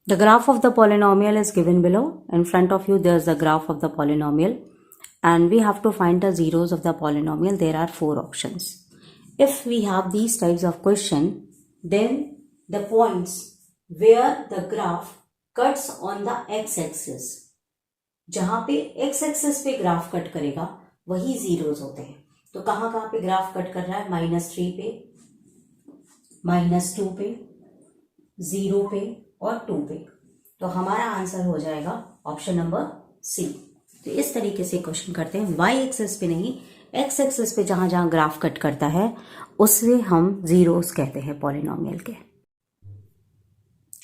The graph of the polynomial is given below. In front of you there is the graph of the polynomial and we have to find the zeros of the polynomial. There are 4 options. If we have these types of question, then the points where the graph cuts on the x-axis, जहां पे x-axis पे graph cut करेगा वही zeros होते हैं. तो कहां कहां पे ग्राफ कट कर रहा है? -3 पे, -2 पे, 0 पे और 2 पे. तो हमारा आंसर हो जाएगा ऑप्शन नंबर सी. तो इस तरीके से क्वेश्चन करते हैं. वाई एक्सिस पे नहीं, एक्स एक्सिस पे जहां जहां ग्राफ कट करता है उससे हम जीरोस कहते हैं पॉलिनोमियल के.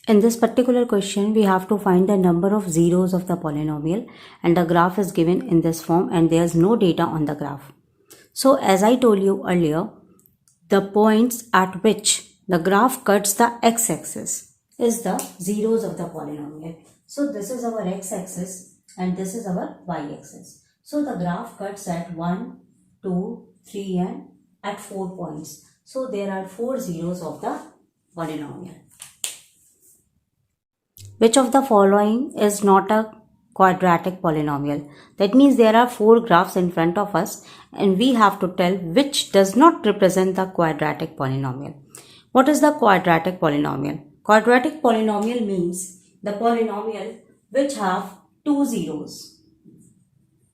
In this particular question, we have to find the number of zeros of the polynomial and the graph is given in this form and there is no data on the graph. So as I told you earlier, the points at which the graph cuts the x-axis is the zeros of the polynomial. So this is our x-axis and this is our y-axis. So the graph cuts at 1, 2, 3 and at 4 points. So there are 4 zeros of the polynomial. Which of the following is not a quadratic polynomial? That means there are 4 graphs in front of us and we have to tell which does not represent the quadratic polynomial. What is the quadratic polynomial? Quadratic polynomial means the polynomial which have 2 zeros.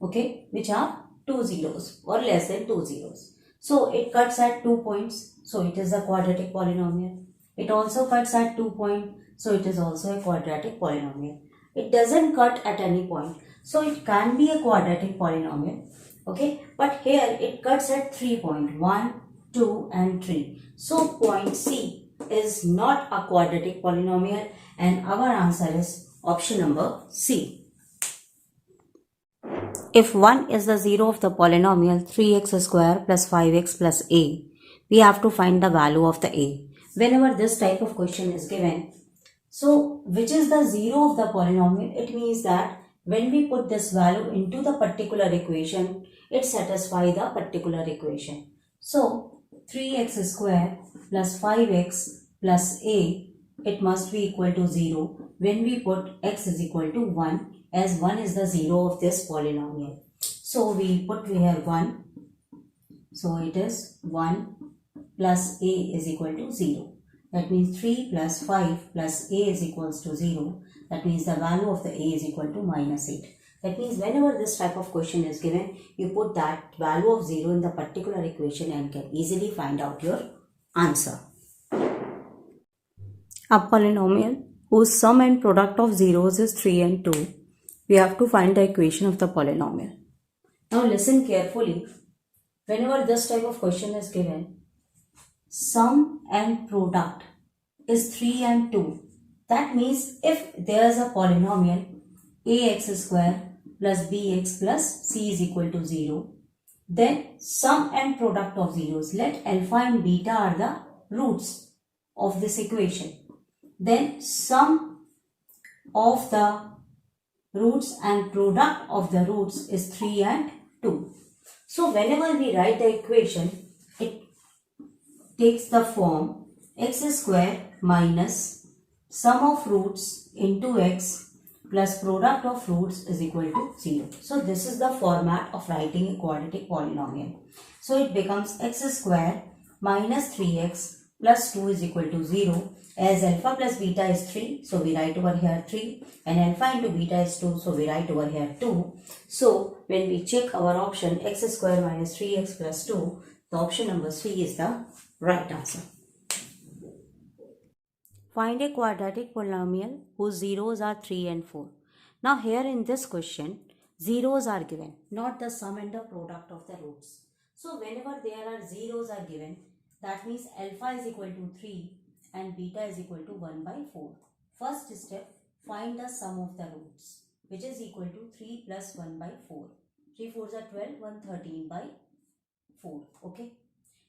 Okay, which have 2 zeros or less than 2 zeros. So it cuts at 2 points. So it is a quadratic polynomial. It also cuts at 2 points. So it is also a quadratic polynomial. It doesn't cut at any point. So it can be a quadratic polynomial. Okay. But here it cuts at 3 points. 1, 2 and 3. So point C is not a quadratic polynomial and our answer is option number C. If 1 is the zero of the polynomial 3x square plus 5x plus a, we have to find the value of the a. Whenever this type of question is given, so which is the zero of the polynomial? It means that when we put this value into the particular equation, it satisfies the particular equation. So 3x square plus 5x plus a, it must be equal to 0 when we put x is equal to 1, as 1 is the zero of this polynomial. So we put here 1. So it is 1 plus a is equal to 0. That means 3 plus 5 plus a is equals to 0. That means the value of the a is equal to -8. That means whenever this type of question is given, you put that value of 0 in the particular equation and can easily find out your answer. A polynomial whose sum and product of zeros is 3 and 2. We have to find the equation of the polynomial. Now listen carefully. Whenever this type of question is given, sum and product is 3 and 2. That means if there is a polynomial ax square plus bx plus c is equal to 0, then sum and product of zeros, let alpha and beta are the roots of this equation. Then sum of the roots and product of the roots is 3 and 2. So whenever we write the equation, it takes the form x square minus sum of roots into x plus product of roots is equal to 0. So this is the format of writing a quadratic polynomial. So it becomes x square minus 3x plus 2 is equal to 0. As alpha plus beta is 3, so we write over here 3, and alpha into beta is 2, so we write over here 2. So when we check our option x square minus 3x plus 2, the option number C is the right answer. Find a quadratic polynomial whose zeros are 3 and 4. Now here in this question, zeros are given, not the sum and the product of the roots. So whenever there are zeros are given, that means alpha is equal to 3 and beta is equal to 1 by 4. First step, find the sum of the roots, which is equal to 3 plus 1 by 4. 3 4s are 12, 1 13 by 4. Okay.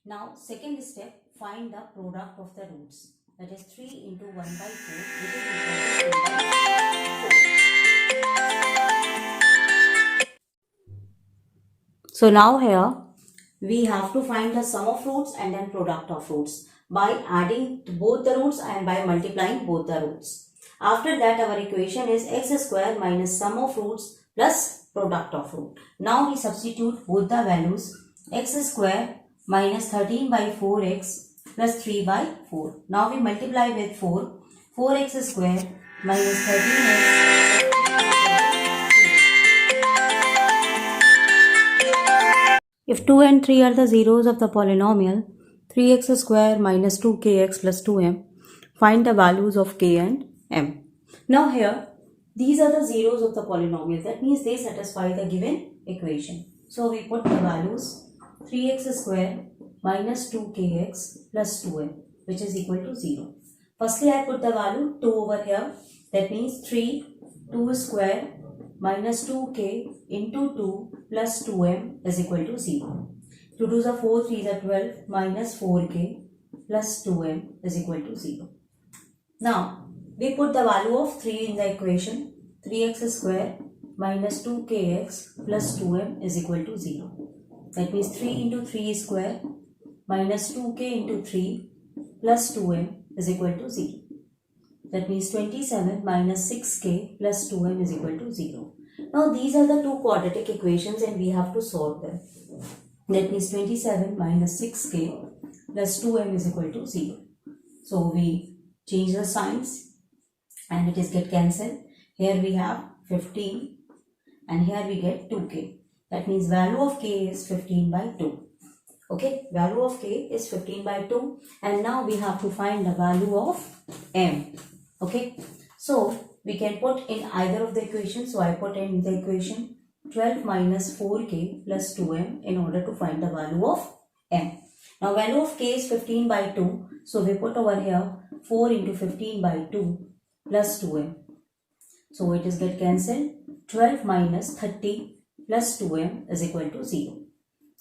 Now second step, find the product of the roots. That is 3 into 1 by 4, which is equal to 2 by 4. So now here we have to find the sum of roots and then product of roots by adding both the roots and by multiplying both the roots. After that, our equation is x square minus sum of roots plus product of root. Now we substitute both the values. X square minus 13 by 4x plus 3 by 4. Now we multiply with 4. 4x square minus 13x. If 2 and 3 are the zeros of the polynomial 3x square minus 2kx plus 2m, find the values of k and m. Now here, these are the zeros of the polynomial. That means they satisfy the given equation. So we put the values 3x square minus 2kx plus 2m, which is equal to 0. Firstly, I put the value 2 over here. That means 2 square minus 2k into 2 plus 2m is equal to 0. 2 2s are 4, 3s are 12 minus 4k plus 2m is equal to 0. Now, we put the value of 3 in the equation. 3x square minus 2kx plus 2m is equal to 0. That means 3 into 3 square minus 2k into 3 plus 2m is equal to 0. That means 27 minus 6k plus 2m is equal to 0. Now these are the two quadratic equations and we have to solve them. That means 27 minus 6k plus 2m is equal to 0. So we change the signs and it is get cancelled. Here we have 15 and here we get 2k. That means value of k is 15 by 2. Okay, value of k is 15 by 2 and now we have to find the value of m. Okay, so we can put in either of the equations. So I put in the equation 12 minus 4k plus 2m in order to find the value of m. Now value of k is 15 by 2. So we put over here 4 into 15 by 2 plus 2m. So it is get cancelled. 12 minus 30 plus 2m is equal to 0.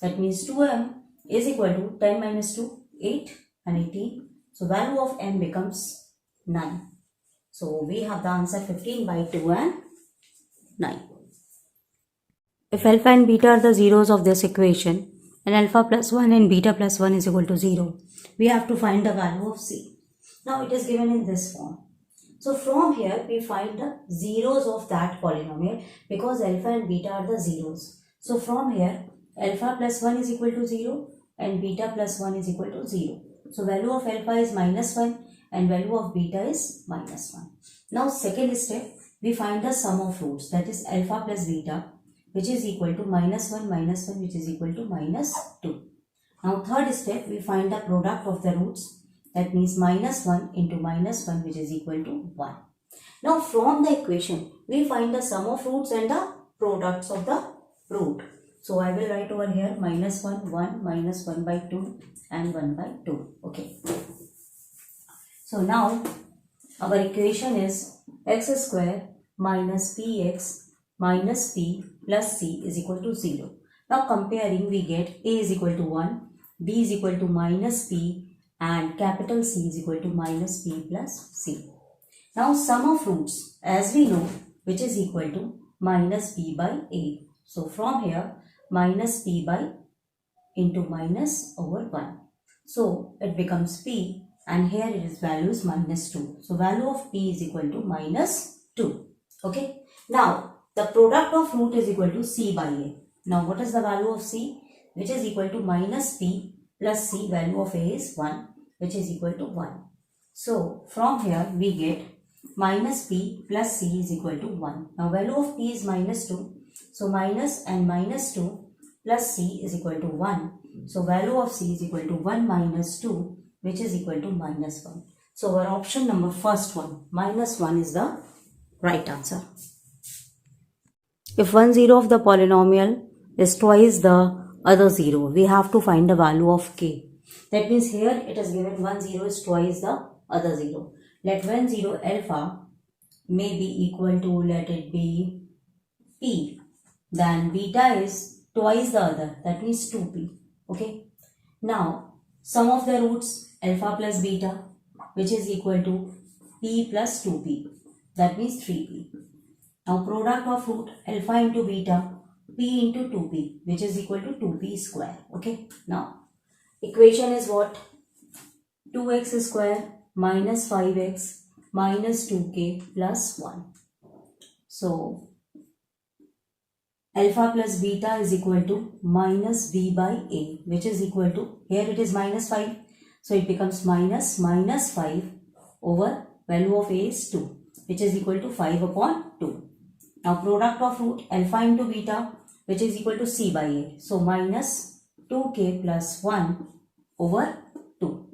That means 2m is equal to 10 minus 2, 8 and 18. So value of m becomes 9. So we have the answer 15 by 2 and 9. If alpha and beta are the zeros of this equation and alpha plus 1 and beta plus 1 is equal to 0, we have to find the value of c. Now it is given in this form. So from here we find the zeros of that polynomial because alpha and beta are the zeros. So from here alpha plus 1 is equal to 0 and beta plus 1 is equal to 0. So value of alpha is minus 1 and value of beta is minus 1. Now second step, we find the sum of roots, that is alpha plus beta, which is equal to minus 1 which is equal to minus 2. Now third step, we find the product of the roots, that means minus 1 into minus 1 which is equal to 1. Now from the equation, we find the sum of roots and the products of the root. So I will write over here minus 1, 1, minus 1 by 2 and 1 by 2. Okay. So now our equation is x square minus px minus p plus c is equal to 0. Now comparing, we get a is equal to 1, b is equal to minus p and capital C is equal to minus p plus c. Now sum of roots, as we know, which is equal to minus p by a. So from here minus p by into minus over 1. So it becomes p and here it is values minus 2. So value of p is equal to minus 2. Okay. Now the product of root is equal to c by a. Now what is the value of c? Which is equal to minus p plus c. Value of a is 1 which is equal to 1. So from here we get minus p plus c is equal to 1. Now value of p is minus 2. So minus and minus 2 plus c is equal to 1. So value of c is equal to 1 minus 2 which is equal to minus 1. So our option number first one, minus 1 is the right answer. If one zero of the polynomial is twice the other zero, we have to find the value of k. That means here it is given 1 0 is twice the other 0. Let 1 0 alpha may be equal to, let it be p. Then beta is twice the other, that means 2p. Okay. Now sum of the roots alpha plus beta, which is equal to p plus 2p, that means 3p. Now product of root alpha into beta, p into 2p, which is equal to 2p square. Okay. Now equation is what? 2x square minus 5x minus 2k plus 1. So alpha plus beta is equal to minus b by a, which is equal to, here it is minus 5. So it becomes minus 5 over value of a is 2, which is equal to 5 upon 2. Now product of root alpha into beta, which is equal to c by a. So minus 2k plus 1 over 2.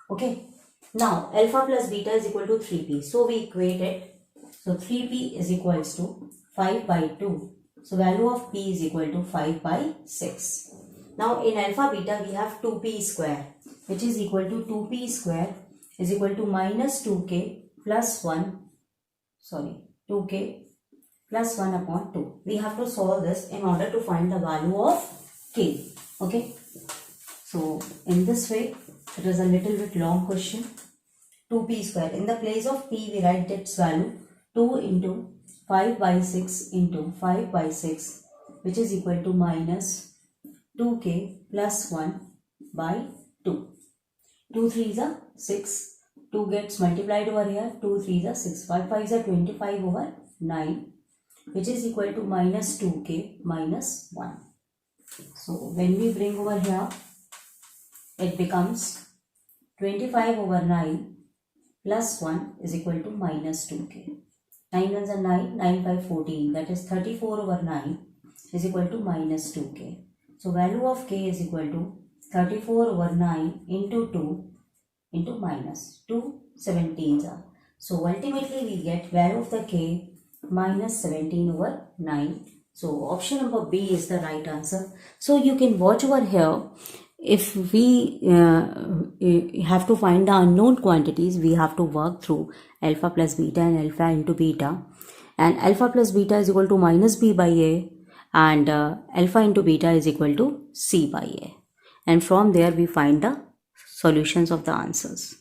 Okay. Now alpha plus beta is equal to 3p. So we equate it. So 3p is equals to 5 by 2. So value of p is equal to 5 by 6. Now in alpha beta we have 2p square, which is equal to 2p square is equal to minus 2k plus 1. 2k plus 1 upon 2. We have to solve this in order to find the value of k. Okay. So in this way, it is a little bit long question. 2p square. In the place of p, we write its value 2 into 5 by 6 into 5 by 6, which is equal to minus 2k plus 1 by 2. 2 3s are 6. 2 gets multiplied over here. 2 3s are 6. 5 5s are 25 over 9, which is equal to minus 2k minus 1. So when we bring over here, it becomes 25 over 9 plus 1 is equal to minus 2k. 9 1s are 9, 9 5 14, that is 34 over 9 is equal to minus 2k. So value of k is equal to 34 over 9 into 2 into minus 2 17s are. So ultimately we get value of the k minus 17 over 9. So option number B is the right answer. So you can watch over here. If we have to find the unknown quantities, we have to work through alpha plus beta and alpha into beta. And alpha plus beta is equal to minus b by a, and alpha into beta is equal to c by a. And from there we find the solutions of the answers.